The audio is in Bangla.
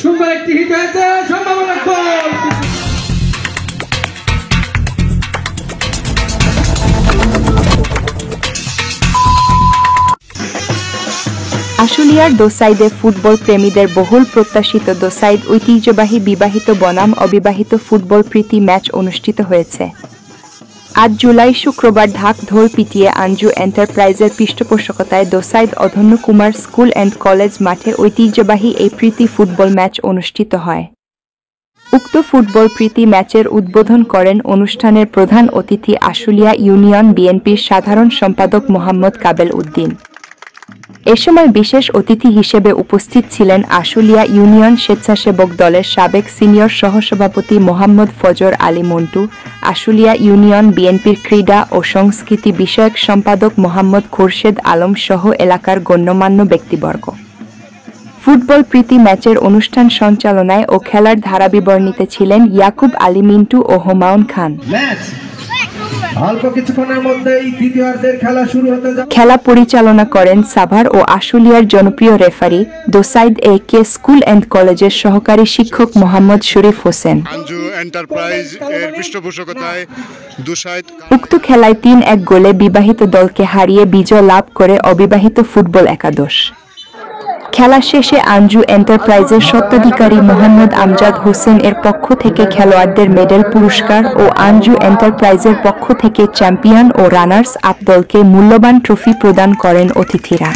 সুন্দর একটি হিট হয়েছে, সম্ভাবনা গোল। আশুলিয়ার দোসাইদে ফুটবল প্রেমীদের বহুল প্রত্যাশিত দোসাইদ ঐতিহ্যবাহী বিবাহিত বনাম অবিবাহিত ফুটবল প্রীতি ম্যাচ অনুষ্ঠিত হয়েছে। ৮ জুলাই শুক্রবার ঢাক ঢোল পিটিয়ে আঞ্জু এন্টারপ্রাইজের পৃষ্ঠপোষকতায় দোসাইদ অধন্য কুমার স্কুল অ্যান্ড কলেজ মাঠে ঐতিহ্যবাহী এই প্রীতি ফুটবল ম্যাচ অনুষ্ঠিত হয়। উক্ত ফুটবল প্রীতি ম্যাচের উদ্বোধন করেন অনুষ্ঠানের প্রধান অতিথি আশুলিয়া ইউনিয়ন বিএনপির সাধারণ সম্পাদক মোহাম্মদ কাবেল উদ্দিন। এ সময় বিশেষ অতিথি হিসেবে উপস্থিত ছিলেন আশুলিয়া ইউনিয়ন স্বেচ্ছাসেবক দলের সাবেক সিনিয়র সহসভাপতি মোহাম্মদ ফজর আলী মন্টু, আশুলিয়া ইউনিয়ন বিএনপির ক্রীড়া ও সংস্কৃতি বিষয়ক সম্পাদক মোহাম্মদ খোরশেদ আলম সহ এলাকার গণ্যমান্য ব্যক্তিবর্গ। ফুটবল প্রীতি ম্যাচের অনুষ্ঠান সঞ্চালনায় ও খেলার ধারাবিবরণীতে ছিলেন ইয়াকুব আলী মিন্টু ও হুমায়ুন খান। খেলা পরিচালনা করেন সাভার ও আশুলিয়ার জনপ্রিয় referee Dosaid A K school and কলেজের সহকারী শিক্ষক মোহাম্মদ শরীফ হোসেন। উক্ত খেলায় ৩-১ গোলে বিবাহিত দলকে হারিয়ে বিজয় লাভ করে অবিবাহিত ফুটবল একাদশ। খেলা শেষে আঞ্জু এন্টারপ্রাইজের স্বত্বাধিকারী মোহাম্মদ আমজাদ হোসেন এর পক্ষ থেকে খেলোয়াড়দের মেডেল পুরস্কার ও আঞ্জু এন্টারপ্রাইজের পক্ষ থেকে চ্যাম্পিয়ন ও রানার্স আপ দলকে মূল্যবান ট্রফি প্রদান করেন অতিথিরা।